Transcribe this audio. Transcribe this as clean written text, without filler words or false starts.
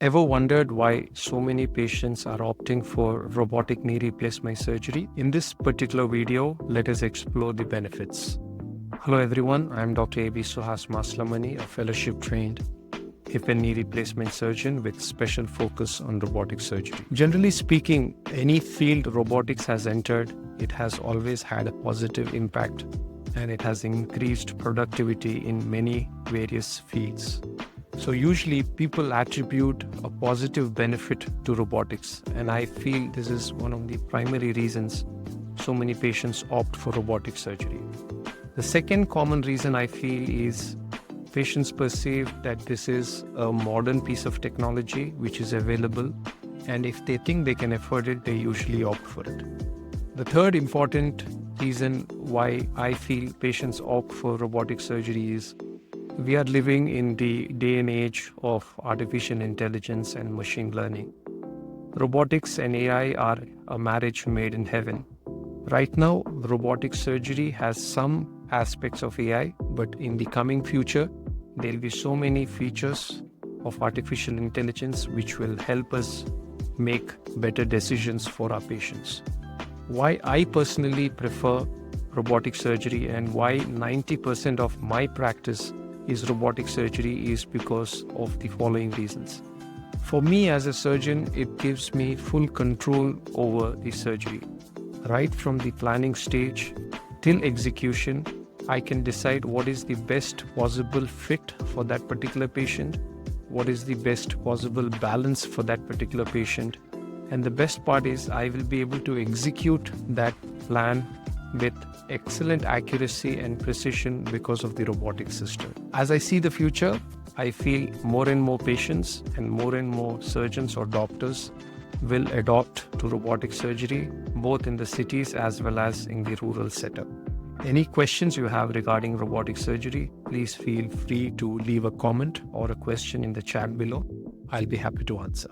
Ever wondered why so many patients are opting for robotic knee replacement surgery? In this particular video, let us explore the benefits. Hello everyone, I am Dr.Suhas Masilamani, a fellowship-trained hip and knee replacement surgeon with special focus on robotic surgery. Generally speaking, any field robotics has entered, it has always had a positive impact and it has increased productivity in many various fields. So usually people attribute a positive benefit to robotics, and I feel this is one of the primary reasons so many patients opt for robotic surgery. The second common reason I feel is patients perceive that this is a modern piece of technology which is available, and if they think they can afford it, they usually opt for it. The third important reason why I feel patients opt for robotic surgery is we are living in the day and age of artificial intelligence and machine learning. Robotics and AI are a marriage made in heaven. Right now, robotic surgery has some aspects of AI, but in the coming future, there will be so many features of artificial intelligence which will help us make better decisions for our patients. Why I personally prefer robotic surgery and why 90% of my practice is robotic surgery is because of the following reasons. For me as a surgeon, it gives me full control over the surgery. Right from the planning stage till execution, I can decide what is the best possible fit for that particular patient, what is the best possible balance for that particular patient, and the best part is I will be able to execute that plan with excellent accuracy and precision because of the robotic system. As I see the future, I feel more and more patients and more surgeons or doctors will adopt to robotic surgery, both in the cities as well as in the rural setup. Any questions you have regarding robotic surgery, please feel free to leave a comment or a question in the chat below. I'll be happy to answer.